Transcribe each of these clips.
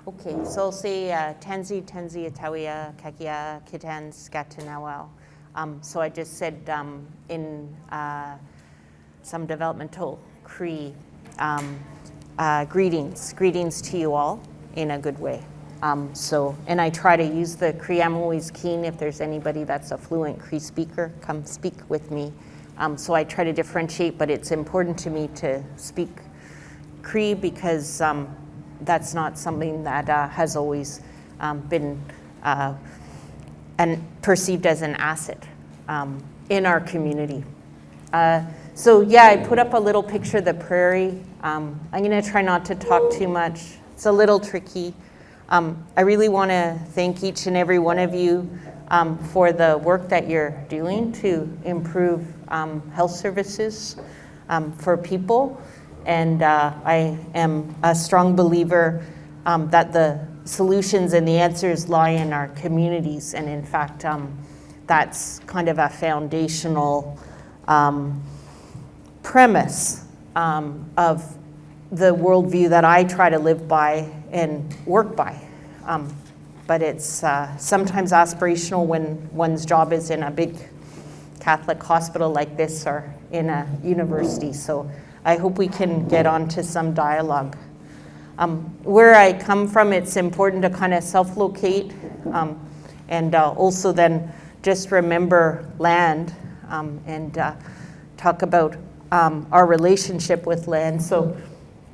Okay, so I'll say Tanzi, Atawia, Kakia, Kitan, Skatanawao. So I just said in some developmental Cree, greetings to you all in a good way. And I try to use the Cree. I'm always keen if there's anybody that's a fluent Cree speaker, come speak with me. So I try to differentiate, but it's important to me to speak Cree because that's not something that has always been and perceived as an asset in our community. So yeah, I put up a little picture of the prairie. I'm gonna try not to talk too much. It's a little tricky. I really wanna thank each and every one of you for the work that you're doing to improve health services for people. And I am a strong believer that the solutions and the answers lie in our communities. And in fact, that's kind of a foundational premise of the worldview that I try to live by and work by. But it's sometimes aspirational when one's job is in a big Catholic hospital like this or in a university. So I hope we can get on to some dialogue. Where I come from, it's important to kind of self-locate and also then just remember land and talk about our relationship with land. So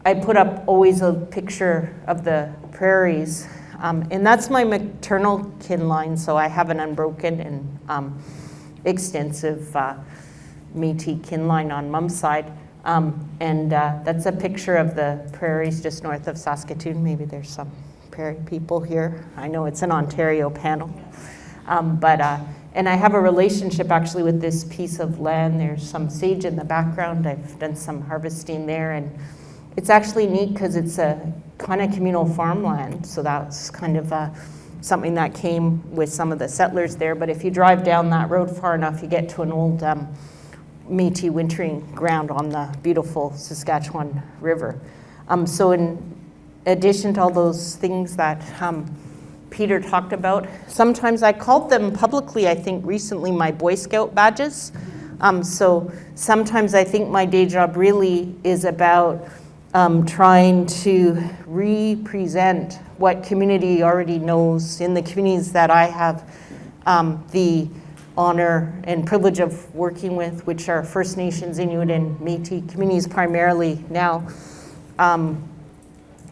I put up always a picture of the prairies, and that's my maternal kin line, so I have an unbroken and extensive Métis kin line on mom's side. And that's a picture of the prairies just north of Saskatoon. Maybe there's some prairie people here. I know it's an Ontario panel. And I have a relationship actually with this piece of land. There's some sage in the background. I've done some harvesting there. And it's actually neat because it's a kind of communal farmland. So that's kind of something that came with some of the settlers there. But if you drive down that road far enough, you get to an old Métis wintering ground on the beautiful Saskatchewan River. So in addition to all those things that Peter talked about, sometimes I called them publicly, I think recently, my Boy Scout badges. So sometimes I think my day job really is about trying to represent what community already knows in the communities that I have the honor and privilege of working with, which are First Nations, Inuit, and Métis communities primarily now,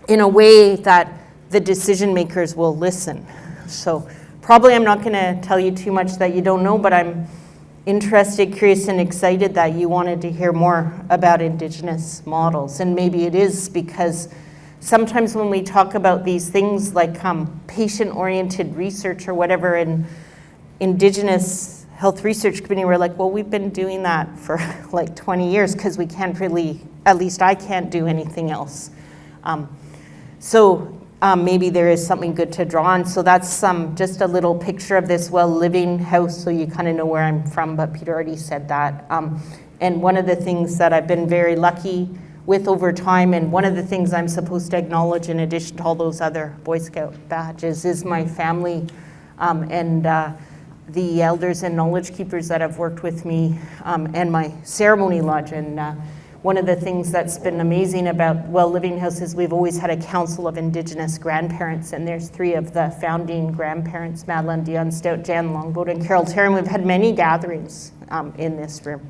in a way that the decision makers will listen. So probably I'm not going to tell you too much that you don't know, but I'm interested, curious, and excited that you wanted to hear more about Indigenous models. And maybe it is because sometimes when we talk about these things like patient-oriented research or whatever in Indigenous health research community, we're like, well, we've been doing that for like 20 years because we can't really, at least I can't do anything else. So maybe there is something good to draw on. So that's just a little picture of this well-living house so you kind of know where I'm from, but Peter already said that. And one of the things that I've been very lucky with over time, and one of the things I'm supposed to acknowledge in addition to all those other Boy Scout badges, is my family and the elders and knowledge keepers that have worked with me and my ceremony lodge. And one of the things that's been amazing about Well Living House is we've always had a council of Indigenous grandparents, and there's 3 of the founding grandparents, Madeline Dion Stout, Jan Longboat, and Carol Terry. We've had many gatherings in this room.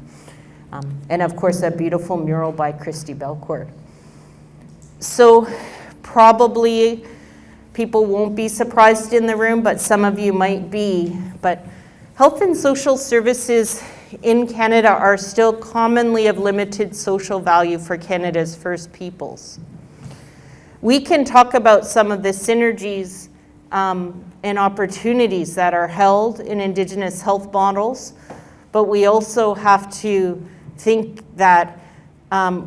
And of course, a beautiful mural by Christy Belcourt. So probably people won't be surprised in the room, but some of you might be. But health and social services in Canada are still commonly of limited social value for Canada's First Peoples. We can talk about some of the synergies and opportunities that are held in Indigenous health models, but we also have to think that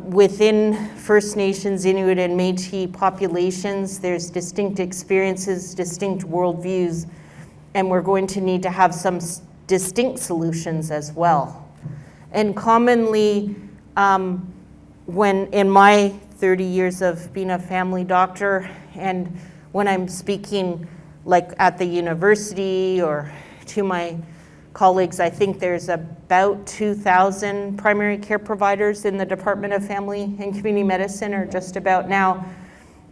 within First Nations, Inuit, and Métis populations, there's distinct experiences, distinct worldviews, and we're going to need to have some distinct solutions as well. And commonly, when in my 30 years of being a family doctor, and when I'm speaking like at the university or to my colleagues, I think there's about 2,000 primary care providers in the Department of Family and Community Medicine, or just about now.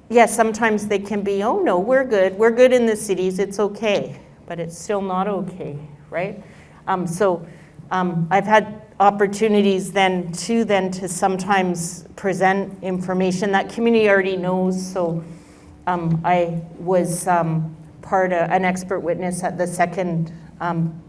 Yes, sometimes they can be, oh no, we're good in the cities, it's okay, but it's still not okay, right? I've had opportunities then to sometimes present information that community already knows. So I was an expert witness at the second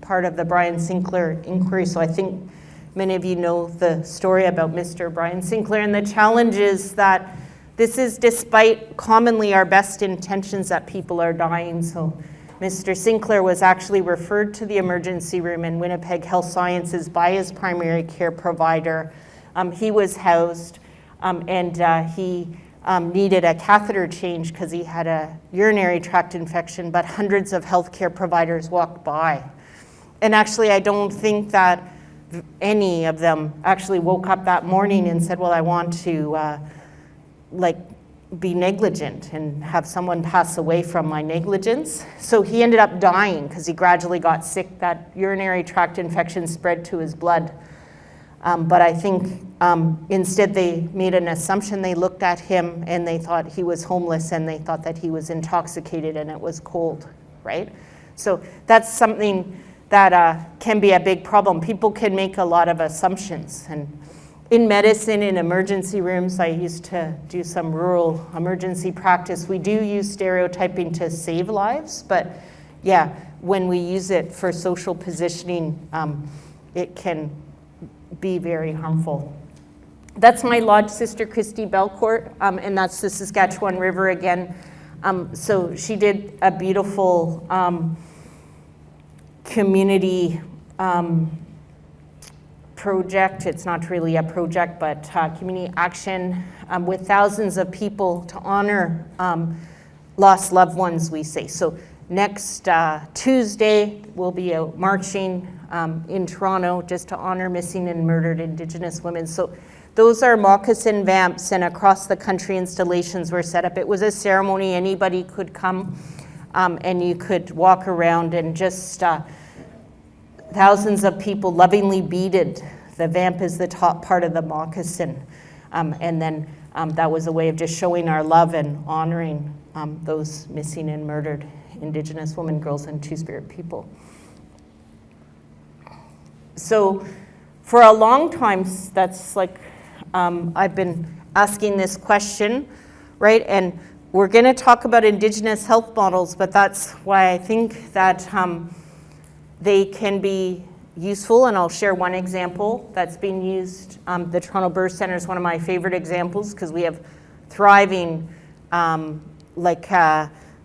part of the Brian Sinclair inquiry. So I think many of you know the story about Mr. Brian Sinclair, and the challenge is that this is despite commonly our best intentions that people are dying. So Mr. Sinclair was actually referred to the emergency room in Winnipeg Health Sciences by his primary care provider. He was housed and he needed a catheter change because he had a urinary tract infection, but hundreds of healthcare providers walked by. And actually, I don't think that any of them actually woke up that morning and said, well, I want to be negligent and have someone pass away from my negligence. So he ended up dying because he gradually got sick. That urinary tract infection spread to his blood. But I think instead they made an assumption. They looked at him and they thought he was homeless, and they thought that he was intoxicated and it was cold, right? So that's something that can be a big problem. People can make a lot of assumptions. And in medicine, in emergency rooms, I used to do some rural emergency practice. We do use stereotyping to save lives, but yeah, when we use it for social positioning, it can be very harmful. That's my lodge sister, Christy Belcourt, and that's the Saskatchewan River again. So she did a beautiful community project. It's not really a project, but community action with thousands of people to honor lost loved ones, we say. So next Tuesday, we'll be out marching in Toronto just to honor missing and murdered Indigenous women. So those are moccasin vamps, and across the country installations were set up. It was a ceremony. Anybody could come and you could walk around, and just thousands of people lovingly beaded. The vamp is the top part of the moccasin. And then that was a way of just showing our love and honoring those missing and murdered Indigenous women, girls, and Two-Spirit people. So for a long time, that's like, I've been asking this question, right? And we're gonna talk about Indigenous health models, but that's why I think that they can be useful, and I'll share one example that's being used. The Toronto Birth Centre is one of my favorite examples because we have thriving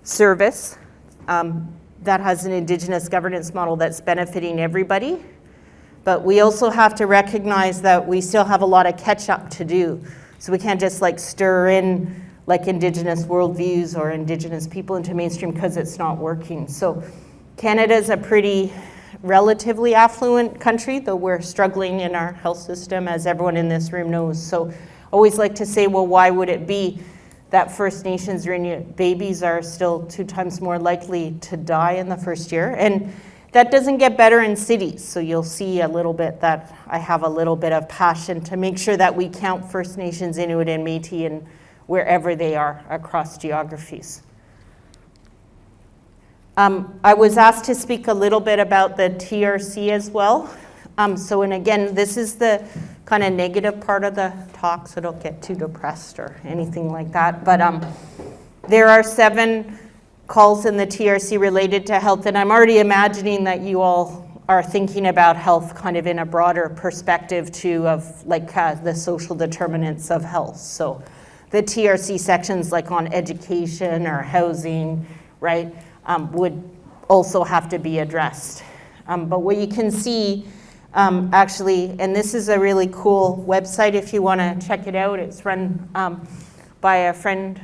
service that has an Indigenous governance model that's benefiting everybody. But we also have to recognize that we still have a lot of catch up to do. So we can't just stir in Indigenous worldviews or Indigenous people into mainstream because it's not working. So Canada's a pretty relatively affluent country, though we're struggling in our health system, as everyone in this room knows. So I always like to say, well, why would it be that First Nations babies are still 2 times more likely to die in the first year? And that doesn't get better in cities. So you'll see a little bit that I have a little bit of passion to make sure that we count First Nations, Inuit, and Métis and wherever they are across geographies. I was asked to speak a little bit about the TRC as well. And again, this is the kind of negative part of the talk, so don't get too depressed or anything like that. But there are 7 calls in the TRC related to health, and I'm already imagining that you all are thinking about health kind of in a broader perspective too, of the social determinants of health. So the TRC sections on education or housing, right, would also have to be addressed. But what you can see actually, and this is a really cool website if you want to check it out. It's run by a friend,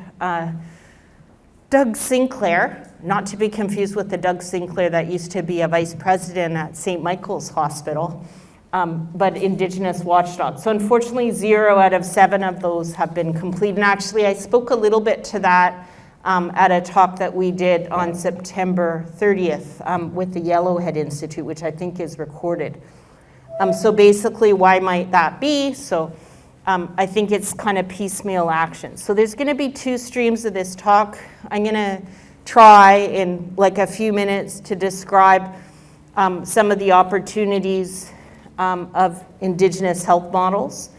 Doug Sinclair, not to be confused with the Doug Sinclair that used to be a vice president at St. Michael's Hospital, but Indigenous Watchdog. So unfortunately, 0 out of 7 of those have been complete. And actually, I spoke a little bit to that at a talk that we did on September 30th with the Yellowhead Institute, which I think is recorded. So basically, why might that be? So I think it's kind of piecemeal action. So there's going to be two streams of this talk. I'm going to try in like a few minutes to describe some of the opportunities of Indigenous health models.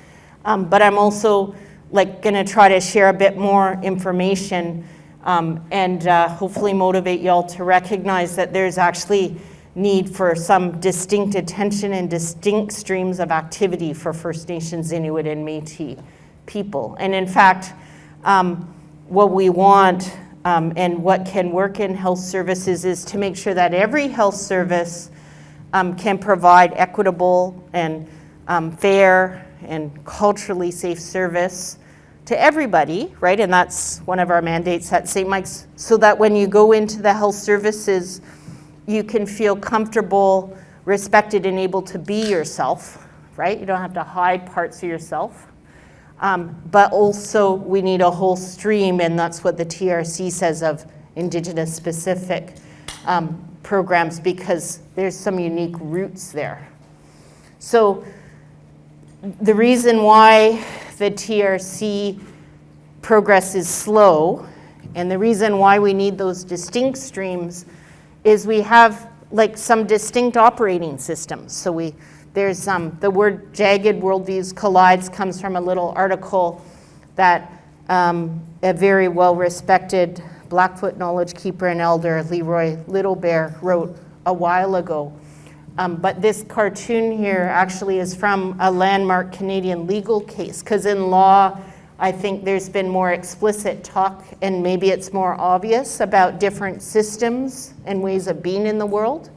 But I'm also like going to try to share a bit more information and hopefully motivate y'all to recognize that there's actually need for some distinct attention and distinct streams of activity for First Nations, Inuit, and Métis people. And in fact, what we want and what can work in health services is to make sure that every health service can provide equitable and fair and culturally safe service to everybody, right? And that's one of our mandates at St. Mike's, so that when you go into the health services, you can feel comfortable, respected, and able to be yourself, right? You don't have to hide parts of yourself. But also, we need a whole stream, and that's what the TRC says of Indigenous specific programs, because there's some unique roots there. So the reason why the TRC progress is slow, and the reason why we need those distinct streams, is we have like some distinct operating systems. So there's the word jagged worldviews collides comes from a little article that a very well-respected Blackfoot knowledge keeper and elder, Leroy Littlebear, wrote a while ago. But this cartoon here actually is from a landmark Canadian legal case, because in law, I think there's been more explicit talk, and maybe it's more obvious about different systems and ways of being in the world.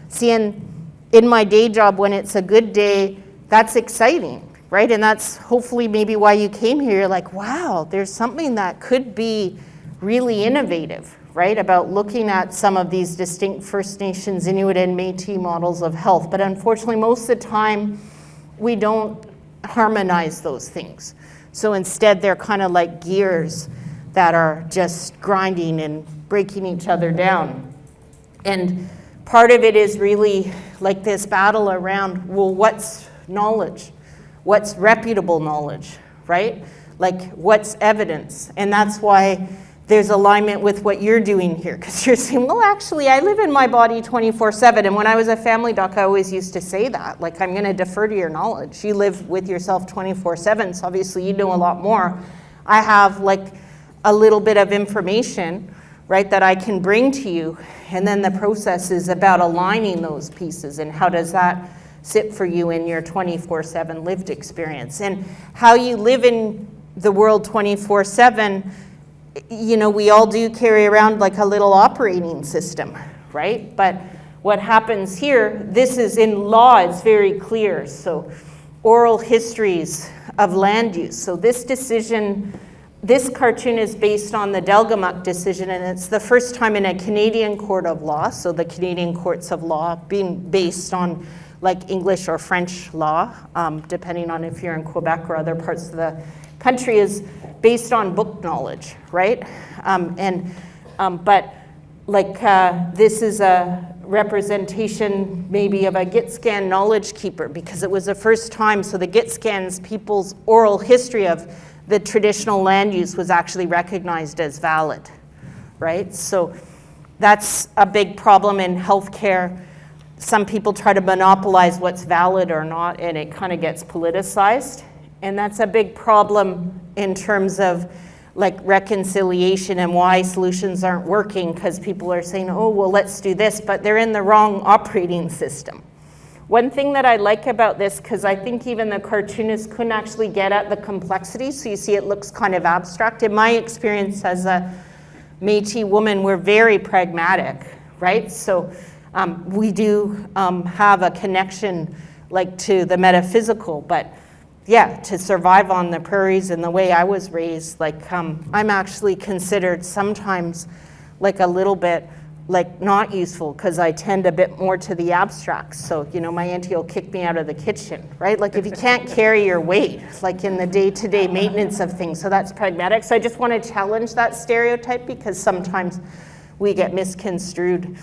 See, in my day job, when it's a good day, that's exciting, right? And that's hopefully maybe why you came here. You're like, wow, there's something that could be really innovative, right, about looking at some of these distinct First Nations, Inuit, and Métis models of health. But unfortunately, most of the time, we don't harmonize those things. So instead, they're kind of like gears that are just grinding and breaking each other down. And part of it is really like this battle around, well, what's knowledge? What's reputable knowledge, right? Like, what's evidence? And that's why there's alignment with what you're doing here, because you're saying, well, actually, I live in my body 24/7. And when I was a family doc, I always used to say that, like, I'm going to defer to your knowledge. You live with yourself 24/7, so obviously you know a lot more. I have like a little bit of information, right, that I can bring to you. And then the process is about aligning those pieces, and how does that sit for you in your 24/7 lived experience. And how you live in the world 24/7, you know, we all do carry around like a little operating system, right? But what happens here, this is in law, it's very clear. So oral histories of land use. So this decision, this cartoon is based on the Delgamuukw decision, and it's the first time in a Canadian court of law, so the Canadian courts of law being based on like English or French law, depending on if you're in Quebec or other parts of the country, is based on book knowledge, right? But like this is a representation maybe of a Gitskan knowledge keeper, because it was the first time, so the Gitskans people's oral history of the traditional land use was actually recognized as valid, right? So that's a big problem in healthcare. Some people try to monopolize what's valid or not, and it kind of gets politicized. And that's a big problem in terms of like reconciliation and why solutions aren't working, because people are saying, oh, well, let's do this, but they're in the wrong operating system. One thing that I like about this, because I think even the cartoonist couldn't actually get at the complexity, so you see it looks kind of abstract. In my experience as a Métis woman, we're very pragmatic, right? So we do have a connection like to the metaphysical, but yeah, to survive on the prairies and the way I was raised, like I'm actually considered sometimes like a little bit like not useful because I tend a bit more to the abstracts. So, you know, my auntie will kick me out of the kitchen, right? Like if you can't carry your weight, like in the day-to-day maintenance of things, so that's pragmatic. So I just want to challenge that stereotype because sometimes we get misconstrued.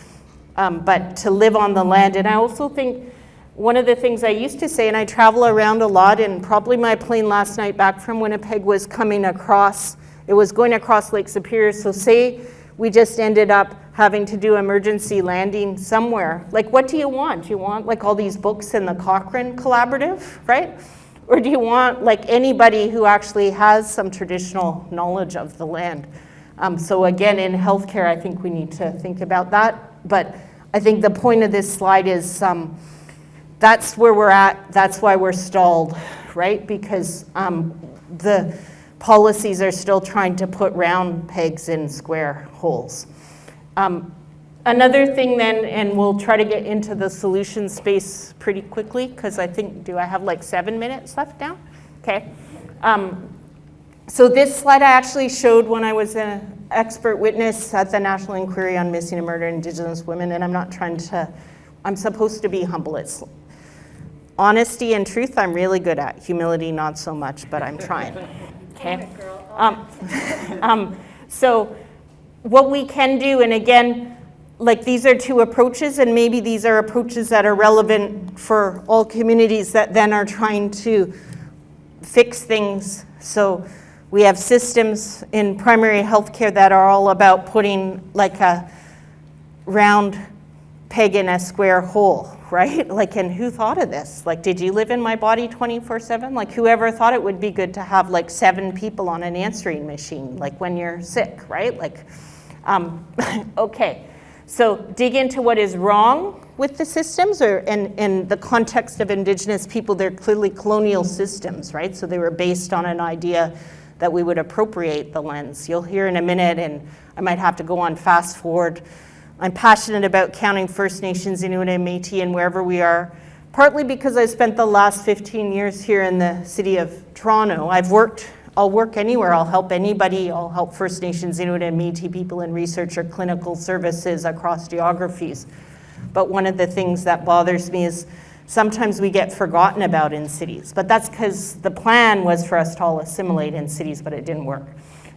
But to live on the land, and I also think one of the things I used to say, and I travel around a lot, and probably my plane last night back from Winnipeg was coming across, it was going across Lake Superior, so say we just ended up having to do emergency landing somewhere. Like, what do you want? Do you want like all these books in the Cochrane Collaborative, right? Or do you want like anybody who actually has some traditional knowledge of the land? So again, in healthcare, I think we need to think about that. But I think the point of this slide is that's where we're at. That's why we're stalled, right? Because the policies are still trying to put round pegs in square holes. Another thing then, and we'll try to get into the solution space pretty quickly, because I think, do I have like 7 minutes left now? Okay. So this slide I actually showed when I was an expert witness at the National Inquiry on Missing and Murdered Indigenous Women, and I'm not trying to, I'm supposed to be humble. It's honesty and truth I'm really good at. Humility, not so much, but I'm trying. Okay. So what we can do, and again, like these are two approaches, and maybe these are approaches that are relevant for all communities that then are trying to fix things. So we have systems in primary healthcare that are all about putting like a round peg in a square hole, right? Like, and who thought of this? Like, did you live in my body 24/7? Like, whoever thought it would be good to have like 7 people on an answering machine, like when you're sick, right? Like, okay. So dig into what is wrong with the systems, or in the context of Indigenous people, they're clearly colonial systems, right? So they were based on an idea that we would appropriate the lens. You'll hear in a minute, and I might have to go on fast forward. I'm passionate about counting First Nations, Inuit, and Métis, and wherever we are, partly because I spent the last 15 years here in the city of Toronto. I'll work anywhere, I'll help anybody, I'll help First Nations, Inuit, and Métis people in research or clinical services across geographies. But one of the things that bothers me is sometimes we get forgotten about in cities, but that's because the plan was for us to all assimilate in cities, but it didn't work.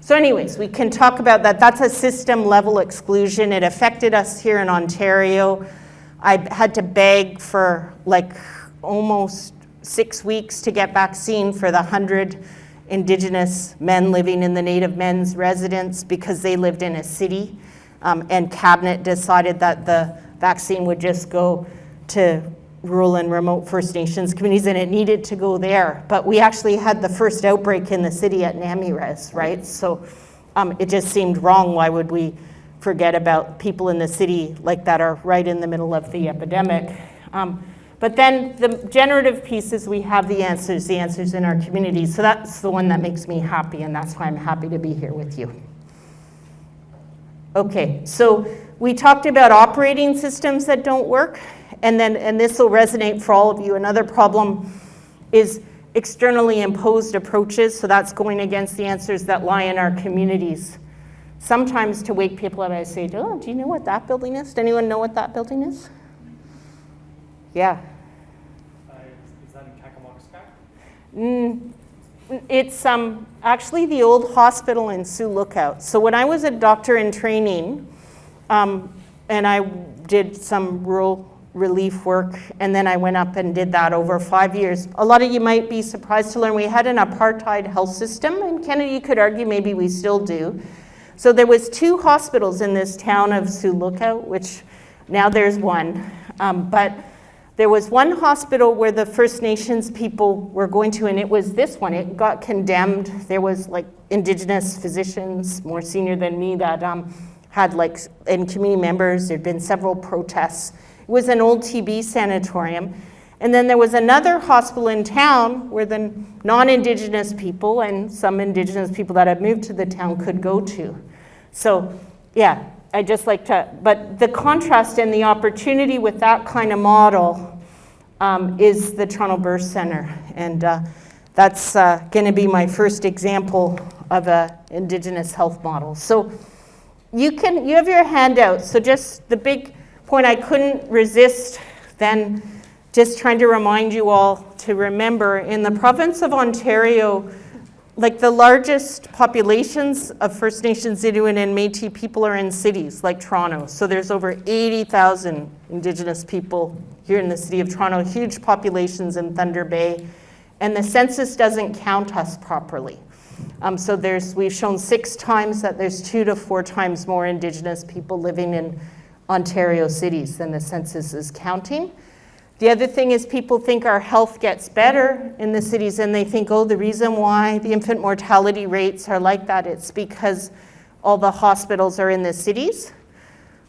So anyways, we can talk about that. That's a system level exclusion. It affected us here in Ontario. I had to beg for like almost 6 weeks to get vaccine for the 100 Indigenous men living in the Native men's residence because they lived in a city, and Cabinet decided that the vaccine would just go to rural and remote First Nations communities, and it needed to go there. But we actually had the first outbreak in the city at NAMIRES, right? So it just seemed wrong. Why would we forget about people in the city like that are right in the middle of the epidemic? But then the generative pieces, we have the answers in our communities. So that's the one that makes me happy, and that's why I'm happy to be here with you. Okay, so we talked about operating systems that don't work, and this will resonate for all of you. Another problem is externally imposed approaches, so that's going against the answers that lie in our communities. Sometimes to wake people up, I say, oh, do you know what that building is? Does anyone know what that building is? Yeah. Is that in Kakamakaska? It's actually the old hospital in Sioux Lookout. So when I was a doctor in training, and I did some rural relief work, and then I went up and did that over 5 years. A lot of you might be surprised to learn we had an apartheid health system in Canada. You could argue maybe we still do. So there was 2 hospitals in this town of Sioux Lookout, which now there's one, but there was one hospital where the First Nations people were going to, and it was this one. It got condemned. There was like Indigenous physicians, more senior than me, that had like, and community members. There'd been several protests. It was an old TB sanatorium. And then there was another hospital in town where the non-Indigenous people and some Indigenous people that had moved to the town could go to. So yeah, I just like to, but the contrast and the opportunity with that kind of model is the Toronto Birth Centre. And that's going to be my first example of an Indigenous health model. So you have your handout. So just the big point, I couldn't resist then just trying to remind you all to remember, in the province of Ontario, like the largest populations of First Nations, Inuit, and Métis people are in cities like Toronto. So there's over 80,000 Indigenous people here in the city of Toronto, huge populations in Thunder Bay, and the census doesn't count us properly. So we've shown 6 times that there's 2 to 4 times more Indigenous people living in Ontario cities than the census is counting. The other thing is people think our health gets better in the cities, and they think, oh, the reason why the infant mortality rates are like that, it's because all the hospitals are in the cities.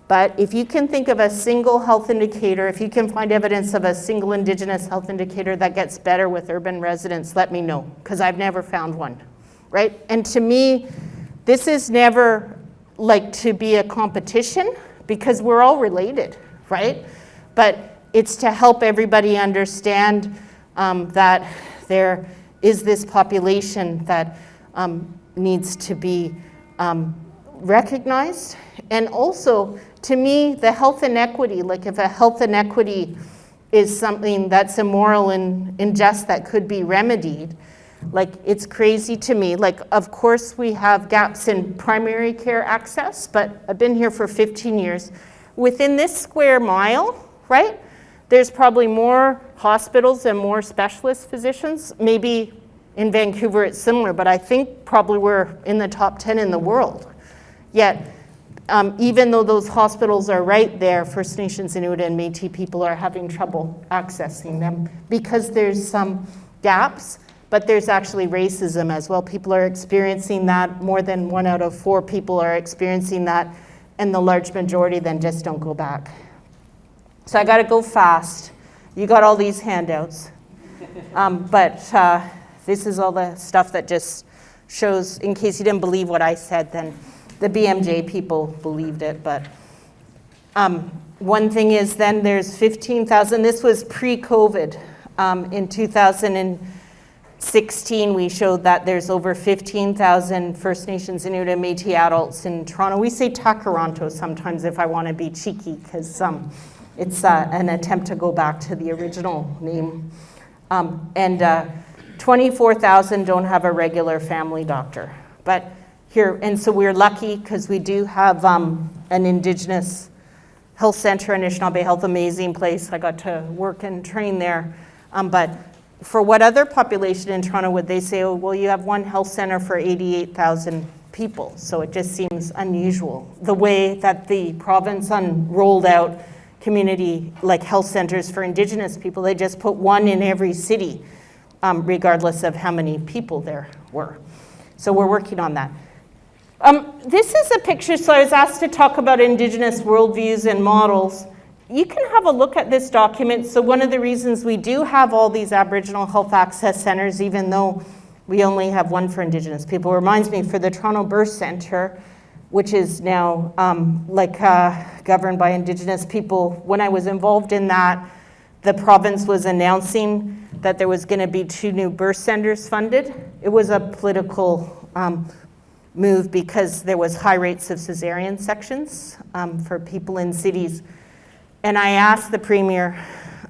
But if you can think of a single health indicator, if you can find evidence of a single Indigenous health indicator that gets better with urban residents, let me know, because I've never found one, right? And to me, this is never like to be a competition, because we're all related, right? But it's to help everybody understand that there is this population that needs to be recognized. And also, to me, the health inequity, like if a health inequity is something that's immoral and unjust that could be remedied, like it's crazy to me. Like, of course, we have gaps in primary care access, but I've been here for 15 years. Within this square mile, right, there's probably more hospitals and more specialist physicians. Maybe in Vancouver it's similar, but I think probably we're in the top 10 in the world. Yet, even though those hospitals are right there, First Nations, Inuit, and Métis people are having trouble accessing them because there's some gaps, but there's actually racism as well. People are experiencing that. More than 1 out of 4 people are experiencing that, and the large majority then just don't go back. So I gotta go fast. You got all these handouts. But this is all the stuff that just shows, in case you didn't believe what I said, then the BMJ people believed it. But one thing is then there's 15,000, this was pre-COVID. In 2016, we showed that there's over 15,000 First Nations, Inuit, and Métis adults in Toronto. We say Takaranto sometimes if I wanna be cheeky, because it's an attempt to go back to the original name. And 24,000 don't have a regular family doctor. But here, and so we're lucky because we do have an Indigenous health center in Anishinaabe Health, amazing place. I got to work and train there. But for what other population in Toronto would they say, oh, well, you have one health center for 88,000 people. So it just seems unusual. The way that the province rolled out community like health centers for Indigenous people, they just put one in every city, regardless of how many people there were. So we're working on that. This is a picture, so I was asked to talk about Indigenous worldviews and models. You can have a look at this document. So one of the reasons we do have all these Aboriginal health access centers, even though we only have one for Indigenous people, reminds me for the Toronto Birth Centre, which is now governed by Indigenous people. When I was involved in that, the province was announcing that there was going to be 2 new birth centers funded. It was a political move because there was high rates of cesarean sections for people in cities. And I asked the Premier,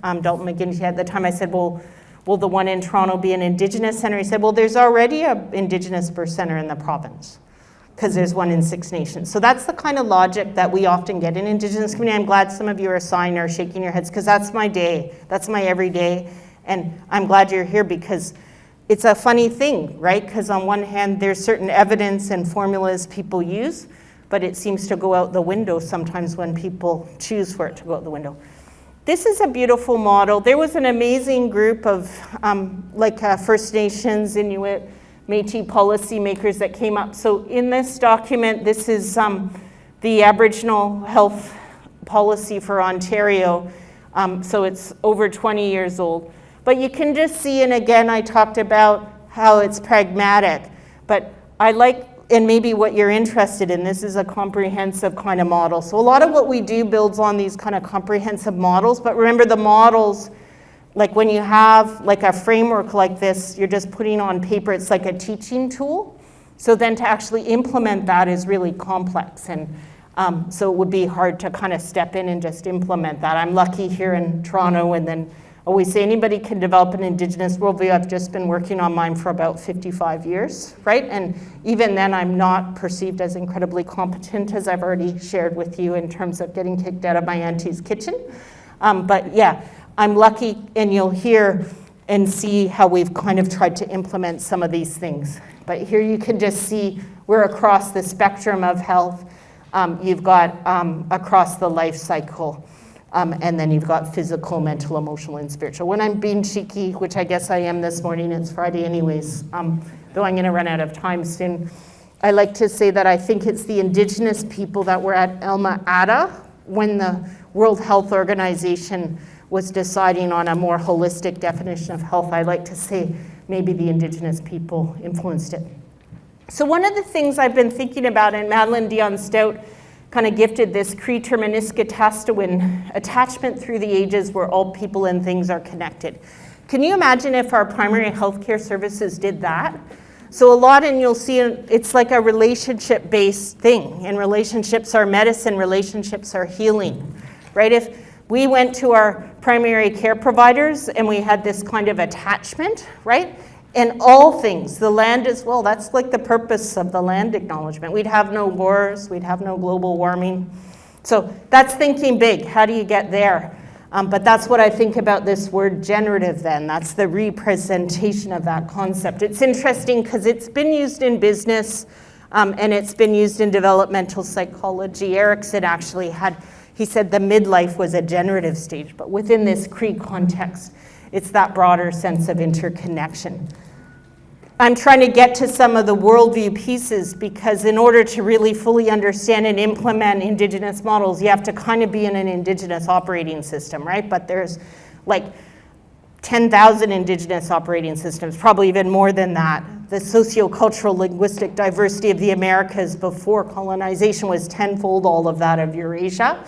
Dalton McGuinty at the time, I said, well, will the one in Toronto be an Indigenous center? He said, well, there's already an Indigenous birth center in the province, because there's one in 6 nations. So that's the kind of logic that we often get in Indigenous community. I'm glad some of you are sighing or shaking your heads, because that's my day. That's my everyday. And I'm glad you're here, because it's a funny thing, right? Because on one hand, there's certain evidence and formulas people use, but it seems to go out the window sometimes when people choose for it to go out the window. This is a beautiful model. There was an amazing group of First Nations, Inuit, Métis policymakers that came up. So in this document, this is the Aboriginal health policy for Ontario. So it's over 20 years old. But you can just see, and again, I talked about how it's pragmatic, but I like, and maybe what you're interested in, this is a comprehensive kind of model. So a lot of what we do builds on these kind of comprehensive models, but remember the models, like when you have like a framework like this, you're just putting on paper, it's like a teaching tool. So then to actually implement that is really complex, and so it would be hard to kind of step in and just implement that. I'm lucky here in Toronto, and then always say anybody can develop an Indigenous worldview. I've just been working on mine for about 55 years, right? And even then I'm not perceived as incredibly competent, as I've already shared with you in terms of getting kicked out of my auntie's kitchen. But yeah, I'm lucky, and you'll hear and see how we've kind of tried to implement some of these things. But here you can just see we're across the spectrum of health. You've got across the life cycle. And then you've got physical, mental, emotional, and spiritual. When I'm being cheeky, which I guess I am this morning, it's Friday anyways, though I'm gonna run out of time soon, I like to say that I think it's the Indigenous people that were at Alma Ata when the World Health Organization was deciding on a more holistic definition of health. I like to say maybe the Indigenous people influenced it. So one of the things I've been thinking about, and Madeline Dion Stout kind of gifted this Cree Terminiska Tastawin attachment through the ages where all people and things are connected. Can you imagine if our primary healthcare services did that? So a lot, and you'll see it's like a relationship-based thing, and relationships are medicine, relationships are healing, right? If we went to our primary care providers and we had this kind of attachment, right? And all things, the land as well, that's like the purpose of the land acknowledgement. We'd have no wars, we'd have no global warming. So that's thinking big, how do you get there? But that's what I think about this word generative then, that's the representation of that concept. It's interesting because it's been used in business and it's been used in developmental psychology. Erickson actually he said the midlife was a generative stage, but within this Cree context, it's that broader sense of interconnection. I'm trying to get to some of the worldview pieces because in order to really fully understand and implement Indigenous models, you have to kind of be in an Indigenous operating system, right? But there's like 10,000 Indigenous operating systems, probably even more than that. The sociocultural linguistic diversity of the Americas before colonization was tenfold all of that of Eurasia.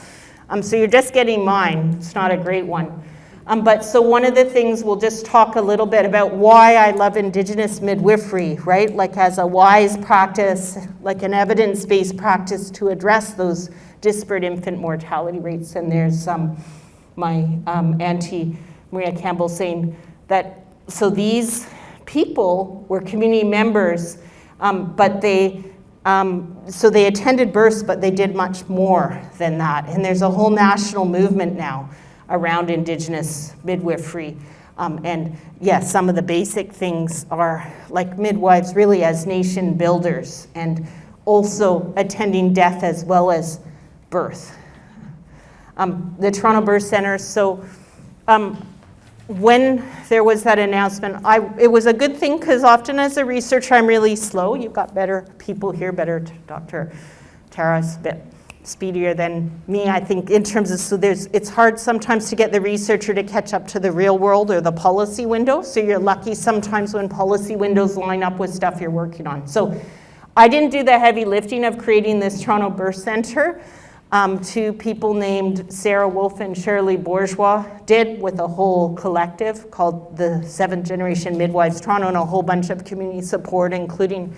So you're just getting mine. It's not a great one. But so one of the things, we'll just talk a little bit about why I love Indigenous midwifery, right? Like as a wise practice, like an evidence-based practice to address those disparate infant mortality rates. And there's my auntie Maria Campbell saying that, so these people were community members, but so they attended births, but they did much more than that. And there's a whole national movement now around Indigenous midwifery. And yes, some of the basic things are like midwives really as nation builders and also attending death as well as birth. The Toronto Birth Centre, so when there was that announcement, it was a good thing because often as a researcher I'm really slow. You've got better people here, better Dr. Tara's a bit speedier than me, I think, in terms of, so it's hard sometimes to get the researcher to catch up to the real world or the policy window, so you're lucky sometimes when policy windows line up with stuff you're working on. So I didn't do the heavy lifting of creating this Toronto Birth Centre. Two people named Sarah Wolf and Shirley Bourgeois did with a whole collective called the 7th Generation Midwives Toronto and a whole bunch of community support, including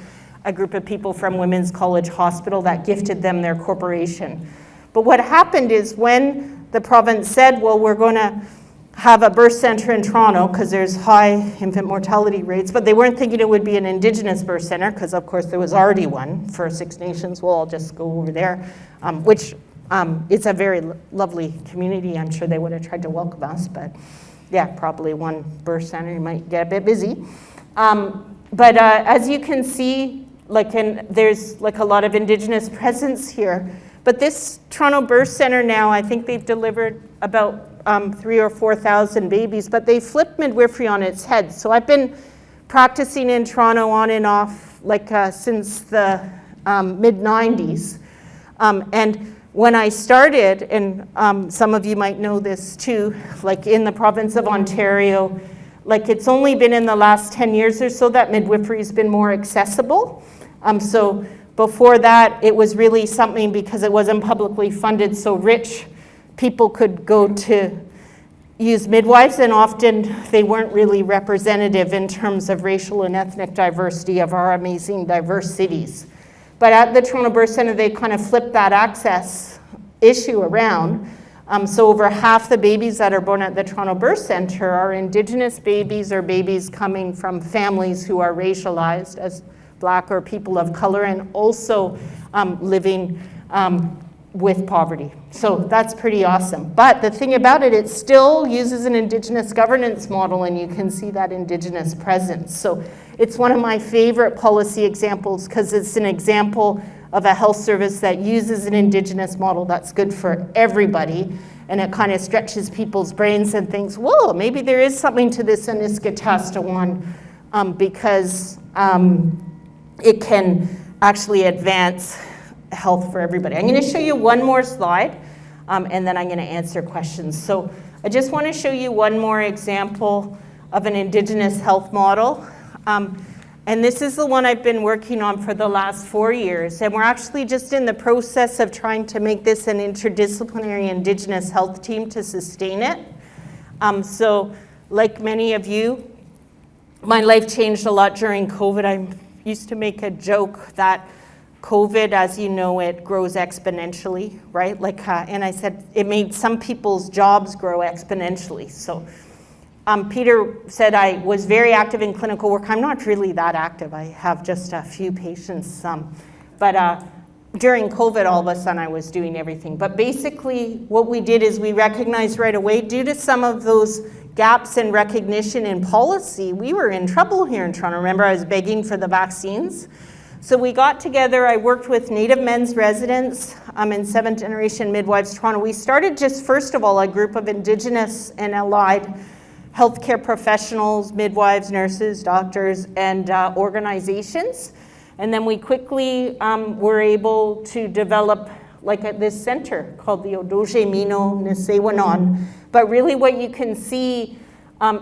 a group of people from Women's College Hospital that gifted them their corporation. But what happened is when the province said, well, we're going to have a birth center in Toronto because there's high infant mortality rates, but they weren't thinking it would be an Indigenous birth center because of course there was already one for Six Nations. We'll all just go over there, which it's a very lovely community. I'm sure they would have tried to welcome us, but yeah, probably one birth center, you might get a bit busy. But as you can see, there's like a lot of Indigenous presence here. But this Toronto Birth Centre now, I think they've delivered about 3,000 or 4,000 babies, but they flipped midwifery on its head. So I've been practicing in Toronto on and off since the mid-90s. And when I started, and some of you might know this too, like in the province of Ontario, like it's only been in the last 10 years or so that midwifery has been more accessible. So before that, it was really something because it wasn't publicly funded, so rich people could go to use midwives, and often they weren't really representative in terms of racial and ethnic diversity of our amazing diverse cities. But at the Toronto Birth Centre, they kind of flipped that access issue around. So over half the babies that are born at the Toronto Birth Centre are Indigenous babies or babies coming from families who are racialized as Black or people of color, and also living with poverty. So that's pretty awesome. But the thing about it, it still uses an Indigenous governance model, and you can see that Indigenous presence. So it's one of my favorite policy examples because it's an example of a health service that uses an Indigenous model that's good for everybody, and it kind of stretches people's brains and thinks, whoa, maybe there is something to this Aniskatasta one, because it can actually advance health for everybody. I'm going to show you one more slide, and then I'm going to answer questions. So I just want to show you one more example of an Indigenous health model. And this is the one I've been working on for the last 4 years. And we're actually just in the process of trying to make this an interdisciplinary Indigenous health team to sustain it. So like many of you, my life changed a lot during COVID. I used to make a joke that COVID, as you know, it grows exponentially, right? And I said it made some people's jobs grow exponentially. So Peter said I was very active in clinical work. I'm not really that active. I have just a few patients. But during COVID, all of a sudden I was doing everything. But basically what we did is we recognized right away, due to some of those gaps in recognition in policy, we were in trouble here in Toronto. Remember, I was begging for the vaccines. So we got together, I worked with Native men's residents and seventh generation midwives Toronto. We started just, first of all, a group of Indigenous and allied healthcare professionals, midwives, nurses, doctors, and organizations. And then we quickly were able to develop at this center called the Odoje Mino Nisewanon. But really what you can see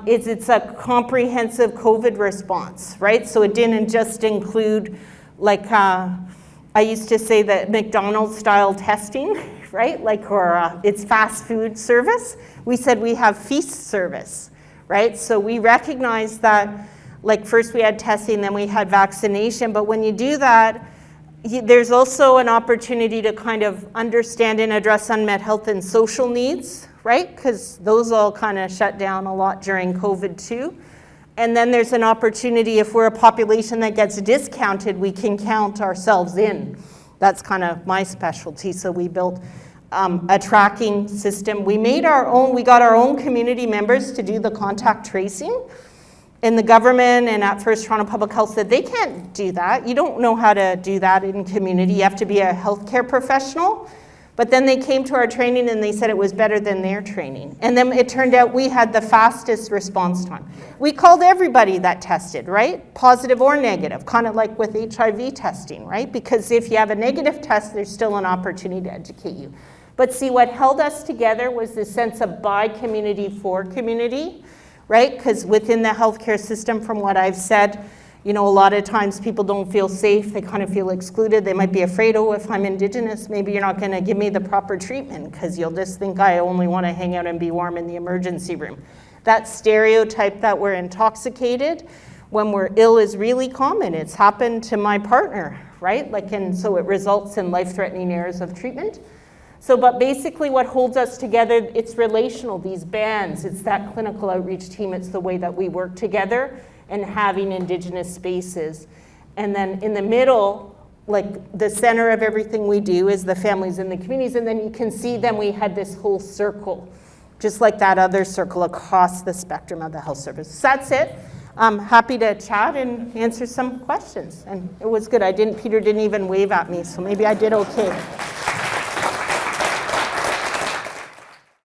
is it's a comprehensive COVID response, right? So it didn't just include I used to say that McDonald's style testing, right? Or it's fast food service. We said we have feast service, right? So we recognized that first we had testing, then we had vaccination. But when you do that, there's also an opportunity to kind of understand and address unmet health and social needs, right? Because those all kind of shut down a lot during COVID too. And then there's an opportunity, if we're a population that gets discounted, we can count ourselves in. That's kind of my specialty. So we built a tracking system. We got our own community members to do the contact tracing. And the government and at First Toronto Public Health said, they can't do that. You don't know how to do that in community. You have to be a healthcare professional. But then they came to our training and they said it was better than their training. And then it turned out we had the fastest response time. We called everybody that tested, right? Positive or negative, kind of like with HIV testing, right? Because if you have a negative test, there's still an opportunity to educate you. But see, what held us together was this sense of by community for community, right? Because within the healthcare system, from what I've said, a lot of times people don't feel safe. They kind of feel excluded. They might be afraid, oh, if I'm Indigenous, maybe you're not going to give me the proper treatment because you'll just think I only want to hang out and be warm in the emergency room. That stereotype that we're intoxicated when we're ill is really common. It's happened to my partner, right? And so it results in life-threatening errors of treatment. So, but basically what holds us together, it's relational, these bands. It's that clinical outreach team. It's the way that we work together and having Indigenous spaces. And then in the middle, the center of everything we do is the families and the communities. And then you can see then we had this whole circle, just like that other circle across the spectrum of the health service. So that's it. I'm happy to chat and answer some questions. And it was good. Peter didn't even wave at me, so maybe I did okay.